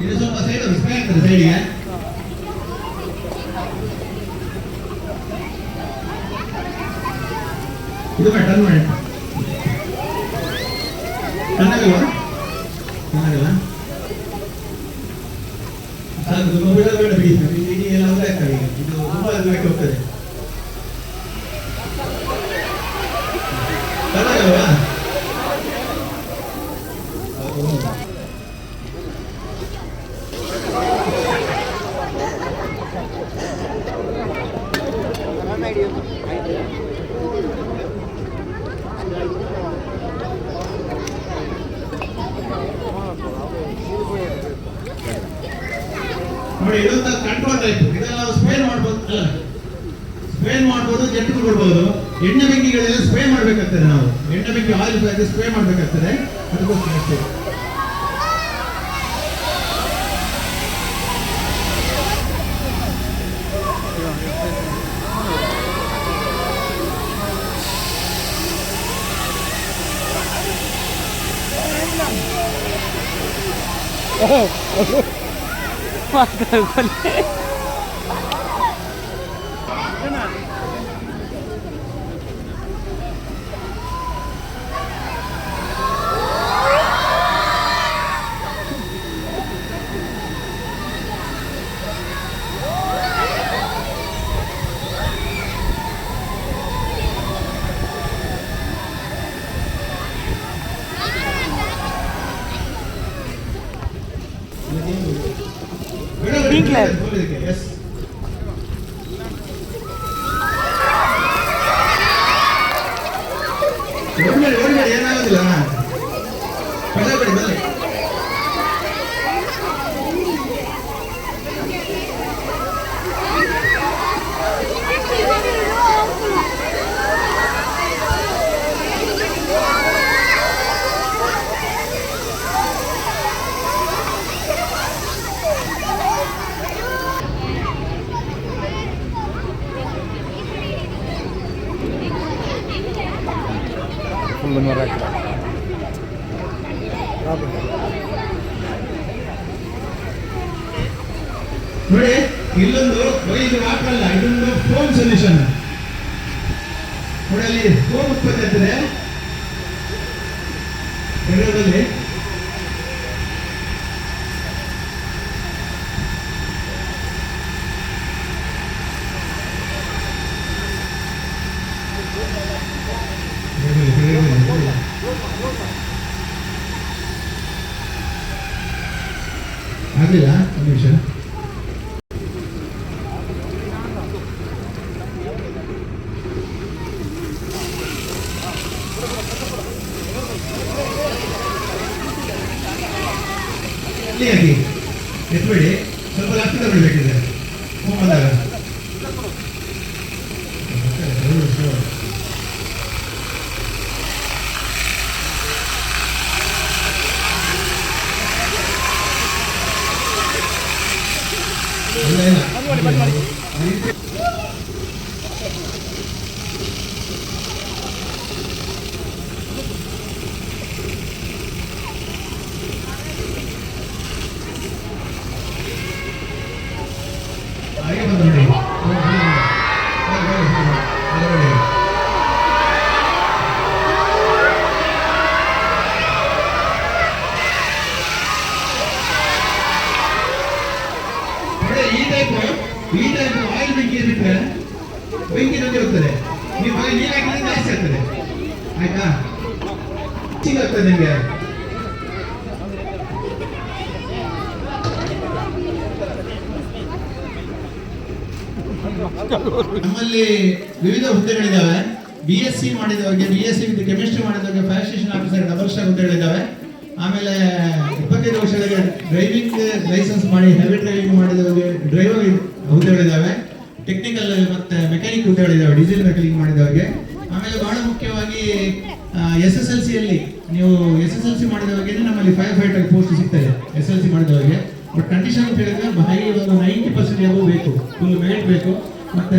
ಇದು ಸ್ವಲ್ಪ side spray ಆಗ್ತದೆ ಸೈಡಿಗೆ. ಇದು ಟರ್ನ್ ಮಾಡಿ ಚೆನ್ನಾಗಲ್ವಾ? ಚೆನ್ನಾಗಲ್ಲ ಸಾಕು, ತುಂಬ ಬೇಡ ಬೇಡ ಬಿಡಿ. ಇಡೀ ಎಲ್ಲ ಒಂದೇ ಆಗ್ತದೆ. ಇದು ತುಂಬ ದೂರಕ್ಕೆ ಹೋಗ್ತದೆ. ಚೆನ್ನಾಗಲ್ವಾ? ನೋಡಿ, ಇದೊಂದು ಕಂಟ್ರೋಲ್ ಟೈಪ್. ಇದೆಲ್ಲ ನಾವು ಸ್ಪ್ರೇ ಮಾಡ್ಬೋದು ಅಲ್ಲ, ಸ್ಪ್ರೇ ಮಾಡ್ಬೋದು, ಜೆಟ್ಟಿಗೆ ಕೊಡ್ಬೋದು. ಎಣ್ಣೆ ಬೆಂಕಿಗಳೆಲ್ಲ ಸ್ಪ್ರೇ ಮಾಡ್ಬೇಕಾಗ್ತದೆ. ನಾವು ಎಣ್ಣೆ ಬೆಂಕಿ ಆಯಿಲ್ ಸ್ಪ್ರೇ ಮಾಡ್ಬೇಕಾಗ್ತದೆ. ಅದಕ್ಕೋಸ್ಕರ ಅಷ್ಟೇ. Yes. ಏನಾಗೋದಿಲ್ಲ. ಬರಬೇಡಿ ಬರಲಿ. ನೋಡಿ, ಇಲ್ಲೊಂದು ಇದು ವಾಟರ್ ಅಲ್ಲ, ಇದೊಂದು ಫೋಮ್ ಸೊಲ್ಯೂಷನ್. ನೋಡಿ, ಅಲ್ಲಿ ಫೋಮ್ ಉತ್ಪತ್ತಿ ಆಗ್ತದೆ ಬೆಂಗಳೂರಲ್ಲಿ. ಆಗಿಲ್ಲ ಒಂದು ನಿಮಿಷ. ಹಾಕಿ ಎತ್ಬೇಡಿ, ಸ್ವಲ್ಪ ಲಾಸ್ಟಿಂದ ಬಿಡಬೇಕಿದೆ ಫೋನ್ ಬಂದಾಗ. ಈ ಟೈಪ್ ಆಯಿಲ್ ಬೆಂಕಿ ಬಿಟ್ಟರೆ ಬೆಂಕಿ ನಂಗೆ ಹೋಗ್ತದೆ. ನೀವು ನೀರು ಹಾಕಿದ್ರೆ ಜಾಸ್ತಿ ಆಗ್ತದೆ. ಆಯ್ತಾ? ಆಗ್ತದೆ ನಿಮಗೆ. ನಮ್ಮಲ್ಲಿ ವಿವಿಧ ಹುದ್ದೆಗಳಿದ್ದಾವೆ. BSc ಮಾಡಿದವರಿಗೆ, BSc ವಿತ್ ಕೆಮಿಸ್ಟ್ರಿ ಮಾಡಿದವರಿಗೆ fire station officer double star ಹುದ್ದೆಗಳಿದ್ದಾವೆ. ಆಮೇಲೆ 25 ವರ್ಷಗಳಿಗೆ ಡ್ರೈವಿಂಗ್ ಲೈಸೆನ್ಸ್ ಮಾಡಿ ಹೆವಿ ಡ್ರೈವಿಂಗ್ ಮಾಡಿದವರಿಗೆ ಡ್ರೈವರ್ ಹುದ್ದೆಗಳಿದ್ದಾವೆ. ಟೆಕ್ನಿಕಲ್ ಮತ್ತೆ ಮೆಕ್ಯಾನಿಕ್ ಹುದ್ದೆಗಳಿದ್ದಾವೆ, ಡೀಸೆಲ್ ಮೆಕ್ಯಾನಿಕ್ ಮಾಡಿದವರಿಗೆ. ಆಮೇಲೆ ಬಹಳ ಮುಖ್ಯವಾಗಿ SSLC ಯಲ್ಲಿ ನೀವು SSLC ಮಾಡಿದವರಿಗೆ ನಮ್ಮಲ್ಲಿ ಫೈರ್ ಫೈಟರ್ ಪೋಸ್ಟ್ ಸಿಗ್ತದೆ SSLC ಮಾಡಿದವರಿಗೆ. ಬಟ್ ಕಂಡೀಷನ್ ಅಂತ ಹೇಳಿದ್ರೆ ಹೈ ಒಂದು 90% ಬೇಕು, ಫುಲ್ ಮೆರಿಟ್ ಬೇಕು. ಮತ್ತೆ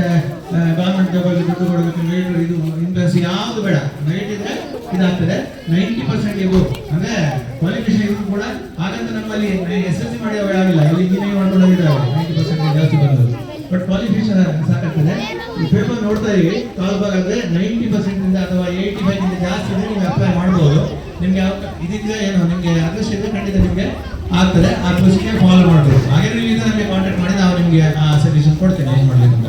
ಗವರ್ಮೆಂಟ್ ಜಾಬಲ್ಲಿ ದುಡ್ಡು ಕೊಡಬೇಕು, ವೇಟ್ ಇದು ಇಂಟ್ರೆಸ್ಟ್ ಯಾವುದು ಬೇಡ, ವೇಟ್ ಇದ್ರೆ ಇದಾಗ್ತದೆ. 90% ಇವು ಅಂದ್ರೆ ಕ್ವಾಲಿಫಿಕೇಶನ್ ಇದ್ರು ಕೂಡ ಹಾಗಂತ ನಮ್ಮಲ್ಲಿ SSC ಮಾಡಿದವ ಆಗಿಲ್ಲ, ಇಲ್ಲಿ ಇಂಜಿನಿಯರಿಂಗ್ ಮಾಡ್ಕೊಂಡು ಹೋಗಿದ್ದಾರೆ 90% ಜಾಸ್ತಿ ಬಂದು. ಬಟ್ ಕ್ವಾಲಿಫಿಕೇಶನ್ ಸಾಕಾಗ್ತದೆ. ಈ ಪೇಪರ್ ನೋಡ್ತಾ ಇದೀವಿ, ಕಾಲ್ಬಾಗ್ ಅಂದ್ರೆ 90% ಇಂದ ಅಥವಾ 85 ಇಂದ ಜಾಸ್ತಿ ಇದ್ರೆ ನೀವು ಅಪ್ಲೈ ಮಾಡ್ಬೋದು. ನಿಮ್ಗೆ ಇದಿದ್ರೆ ಏನು ನಿಮ್ಗೆ ಅದೃಷ್ಟ ಇದ್ರೆ ಖಂಡಿತ ನಿಮ್ಗೆ ಆಗ್ತದೆ. ಆ ಪ್ರೊಸೀಜರ್ ಫಾಲೋ ಮಾಡಬೇಕು. ಹಾಗೆ ನೀವು ನಮಗೆ ಕಾಂಟ್ಯಾಕ್ಟ್ ಮಾಡಿ ನಾವು ನಿಮ್ಗೆ ಆ ಸಜೆಷನ್ ಕೊಡ್ತೇನೆ ಏನು ಮಾಡ್ಲಿಕ್ಕೆ ಅಂತ.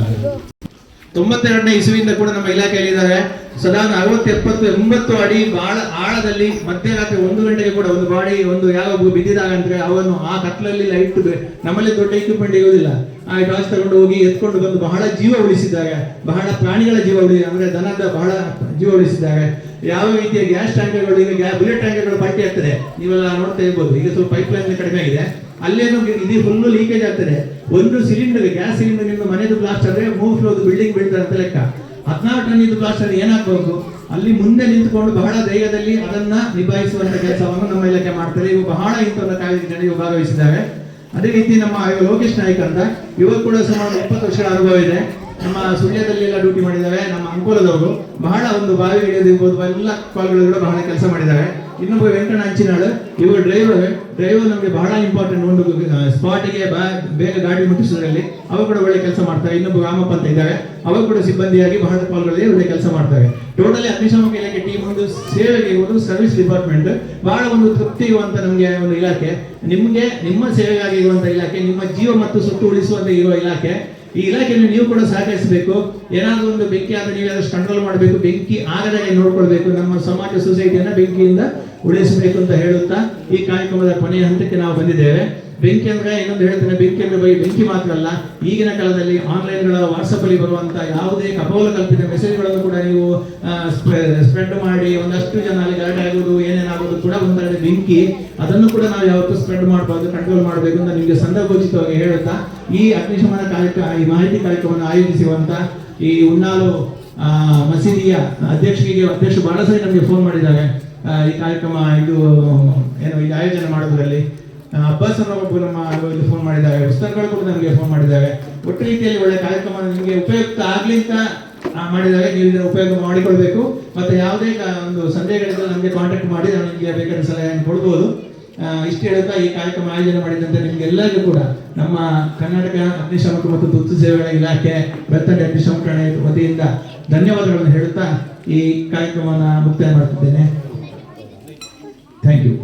92ನೇ ಇಸುವಿಂದ ಕೂಡ ನಮ್ಮ ಇಲಾಖೆಯಲ್ಲಿ ಇದ್ದಾರೆ. ಸದಾ 60, 70, 80 ಅಡಿ ಬಹಳ ಆಳದಲ್ಲಿ ಮಧ್ಯರಾತ್ರಿ 1 ಗಂಟೆಗೆ ಕೂಡ ಒಂದು ಬಾಡಿ ಒಂದು ಯಾವ ಬಿದ್ದಿದಾಗ ಅಂದ್ರೆ ಅವನು ಆ ಕತ್ಲಲ್ಲಿ ಲೈಟ್, ನಮ್ಮಲ್ಲಿ ದೊಡ್ಡ ಇಕ್ವಿಪ್ಮೆಂಟ್ ಇರುವುದಿಲ್ಲ, ಆ ಟಾರ್ಚ್ ತಗೊಂಡು ಹೋಗಿ ಎತ್ಕೊಂಡು ಬಂದು ಬಹಳ ಜೀವ ಉಳಿಸಿದ್ದಾರೆ. ಬಹಳ ಪ್ರಾಣಿಗಳ ಜೀವ ಅಂದ್ರೆ ದನದ ಬಹಳ ಜೀವ ಉಳಿಸಿದ್ದಾರೆ. ಯಾವ ರೀತಿಯ ಗ್ಯಾಸ್ ಟ್ಯಾಂಕರ್ಗಳು, ಈಗ ಬುಲೆಟ್ ಟ್ಯಾಂಕರ್ಗಳು ಪಲ್ಟಿ ಆಗ್ತದೆ, ನೀವೆಲ್ಲ ನೋಡ್ತಾ ಇರ್ಬೋದು. ಈಗ ಸ್ವಲ್ಪ ಪೈಪ್ ಲೈನ್ ಕಡಿಮೆ ಆಗಿದೆ, ಅಲ್ಲೇನು ಇದು ಫುಲ್ಲು ಲೀಕೇಜ್ ಆಗ್ತದೆ. ಒಂದು ಸಿಲಿಂಡರ್, ಗ್ಯಾಸ್ ಸಿಲಿಂಡರ್ ನಿಮ್ಮ ಮನೆದು ಬ್ಲಾಸ್ಟ್ ಆದ್ರೆ 3 ಫ್ಲೋರ್ ಬಿಲ್ಡಿಂಗ್ ಬೀಳ್ತಾರೆ ಅಂತ ಲೆಕ್ಕ. 14 ಟನ್ ಇದು ಬ್ಲಾಸ್ಟ್ ಆದ್ರೆ ಏನಾಗಬಹುದು? ಅಲ್ಲಿ ಮುಂದೆ ನಿಂತುಕೊಂಡು ಬಹಳ ಧೈರ್ಯದಲ್ಲಿ ಅದನ್ನ ನಿಭಾಯಿಸುವಂತ ಕೆಲಸವನ್ನು ನಮ್ಮ ಇಲಾಖೆ ಮಾಡ್ತಾರೆ. ಇವು ಬಹಳ ಇಂಥವನ್ನ ಕಾರ್ಯಕ್ರಮದಲ್ಲಿ ಭಾಗವಹಿಸಿದ್ದಾರೆ. ಅದೇ ರೀತಿ ನಮ್ಮ ಲೋಕೇಶ್ ನಾಯ್ಕ್ ಅಂತ, ಇವರು ಕೂಡ ಸುಮಾರು 20 ವರ್ಷಗಳ ಅನುಭವ ಇದೆ. ನಮ್ಮ ಸುಳ್ಯದಲ್ಲಿ ಎಲ್ಲ ಡ್ಯೂಟಿ ಮಾಡಿದ್ದಾರೆ. ನಮ್ಮ ಅಂಕೋಲದವರು ಬಹಳ ಒಂದು ಬಾವಿ ಹಿಡಿಯೋದಿರ್ಬೋದು, ಎಲ್ಲ ಕಾಲ್ಗಳು ಕೂಡ ಬಹಳ ಕೆಲಸ ಮಾಡಿದ್ದಾರೆ. ಇನ್ನೊಬ್ಬ ವೆಂಕಣ್ಣ ಅಂಚಿನಾಳು, ಇವರು ಡ್ರೈವರ್ ನಮಗೆ ಬಹಳ ಇಂಪಾರ್ಟೆಂಟ್. ಒಂದು ಸ್ಪಾಟಿಗೆ ಬೇಗ ಗಾಡಿ ಮುಟ್ಟಿಸೋದ್ರಲ್ಲಿ ಅವರು ಕೂಡ ಒಳ್ಳೆ ಕೆಲಸ ಮಾಡ್ತಾರೆ. ಇನ್ನೊಬ್ಬ ರಾಮಪ್ಪ ಅಂತ ಇದ್ದಾರೆ, ಅವರು ಕೂಡ ಸಿಬ್ಬಂದಿಯಾಗಿ ಬಹಳ ಕಾಲ್ಗಳಲ್ಲಿ ಒಳ್ಳೆ ಕೆಲಸ ಮಾಡ್ತಾರೆ. ಟೋಟಲಿ ಅಗ್ನಿಶಾಮಕ ಇಲಾಖೆ ಟೀಮ್ ಒಂದು ಸೇವೆಗೆ ಇರುವುದು ಸರ್ವಿಸ್ ಡಿಪಾರ್ಟ್ಮೆಂಟ್ ಬಹಳ ಒಂದು ತೃಪ್ತಿ ಇರುವಂತ ನಮಗೆ ಒಂದು ಇಲಾಖೆ. ನಿಮ್ಗೆ ನಿಮ್ಮ ಸೇವೆಗಾಗಿ ಇರುವಂತ ಇಲಾಖೆ, ನಿಮ್ಮ ಜೀವ ಮತ್ತು ಸೊತ್ತು ಉಳಿಸುವಂತ ಇರುವ ಇಲಾಖೆ. ಈ ಇಲಾಖೆಯನ್ನು ನೀವು ಕೂಡ ಸಹಕರಿಸಬೇಕು. ಏನಾದರೂ ಒಂದು ಬೆಂಕಿ ಆದ್ರೆ ನೀವು ಅದಷ್ಟು ಕಂಟ್ರೋಲ್ ಮಾಡಬೇಕು, ಬೆಂಕಿ ಆಗದಾಗೆ ನೋಡ್ಕೊಳ್ಬೇಕು. ನಮ್ಮ ಸಮಾಜ ಸೊಸೈಟಿಯನ್ನ ಬೆಂಕಿಯಿಂದ ಉಳಿಸಬೇಕು ಅಂತ ಹೇಳುತ್ತಾ ಈ ಕಾರ್ಯಕ್ರಮದ ಕೊನೆಯ ಹಂತಕ್ಕೆ ನಾವು ಬಂದಿದ್ದೇವೆ. ಬೆಂಕಿ ಅಂದ್ರೆ ಇನ್ನೊಂದು ಹೇಳ್ತೇನೆ, ಬೆಂಕಿ ಅಂದ್ರೆ ಬರೀ ಬೆಂಕಿ ಮಾತ್ರ ಅಲ್ಲ. ಈಗಿನ ಕಾಲದಲ್ಲಿ ಆನ್ಲೈನ್ಗಳ ವಾಟ್ಸಪ್ ಅಲ್ಲಿ ಬರುವಂತ ಯಾವುದೇ ಕಪೋಲ ಕಲ್ಪಿತ ಮೆಸೇಜ್ಗಳನ್ನು ಕೂಡ ನೀವು ಸ್ಪ್ರೆಡ್ ಮಾಡಿ ಒಂದಷ್ಟು ಜನ ಅಲ್ಲಿ ಗಲಾಟೆ ಆಗುವುದು, ಏನೇನಾಗುವುದು ಕೂಡ ಒಂದೆರಡು ಬೆಂಕಿ. ಅದನ್ನು ಕೂಡ ನಾವು ಯಾವತ್ತೂ ಸ್ಪ್ರೆಡ್ ಮಾಡಬಾರ್ದು, ಕಂಟ್ರೋಲ್ ಮಾಡಬೇಕು ಅಂತ ನಿಮಗೆ ಸಂದರ್ಭೋಚಿತವಾಗಿ ಹೇಳುತ್ತಾ ಈ ಅಗ್ನಿಶಮನ ಈ ಮಾಹಿತಿ ಕಾರ್ಯಕ್ರಮವನ್ನು ಆಯೋಜಿಸುವಂತ ಈ ಉನ್ನಾಲು ಮಸೀದಿಯ ಅಧ್ಯಕ್ಷ ಬಹಳ ಸರಿ ನಮಗೆ ಫೋನ್ ಮಾಡಿದ್ದಾರೆ. ಈ ಕಾರ್ಯಕ್ರಮ ಇದು ಏನು ಇದು ಆಯೋಜನೆ ಮಾಡೋದ್ರಲ್ಲಿ ಅಬ್ಬಾಸ್ ಅನ್ನೋಬ್ಬರು ನಮ್ಮ ಇಲ್ಲಿ ಫೋನ್ ಮಾಡಿದ್ದಾರೆ. ಪುಸ್ತಕಗಳು ಕೂಡ ನಮಗೆ ಫೋನ್ ಮಾಡಿದ್ದಾರೆ. ಒಟ್ಟು ರೀತಿಯಲ್ಲಿ ಒಳ್ಳೆ ಕಾರ್ಯಕ್ರಮ ನಿಮಗೆ ಉಪಯುಕ್ತ ಆಗ್ಲಿ ಅಂತ ಮಾಡಿದ್ದಾರೆ. ನೀವು ಇದನ್ನು ಉಪಯೋಗ ಮಾಡಿಕೊಳ್ಬೇಕು. ಮತ್ತೆ ಯಾವುದೇ ಒಂದು ಸಂದೇಹಗಳಿದ್ರೆ ನಮಗೆ ಕಾಂಟ್ಯಾಕ್ಟ್ ಮಾಡಿ ನಾವು ನಿಮಗೆ ಬೇಕಾದ ಸಲಹೆಯನ್ನು ಕೊಡ್ಬೋದು. ಇಷ್ಟು ಹೇಳುತ್ತಾ ಈ ಕಾರ್ಯಕ್ರಮ ಆಯೋಜನೆ ಮಾಡಿದಂತೆ ನಿಮ್ಗೆಲ್ಲರಿಗೂ ಕೂಡ ನಮ್ಮ ಕರ್ನಾಟಕ ಅಗ್ನಿಶಾಮಕ ಮತ್ತು ತುರ್ತು ಸೇವೆಗಳ ಇಲಾಖೆ ಬೆಳ್ತಂಡೆ ಅಗ್ನಿಶಾಮಕ ವತಿಯಿಂದ ಧನ್ಯವಾದಗಳನ್ನು ಹೇಳುತ್ತಾ ಈ ಕಾರ್ಯಕ್ರಮವನ್ನು ಮುಕ್ತಾಯ ಮಾಡುತ್ತಿದ್ದೇನೆ. Thank you.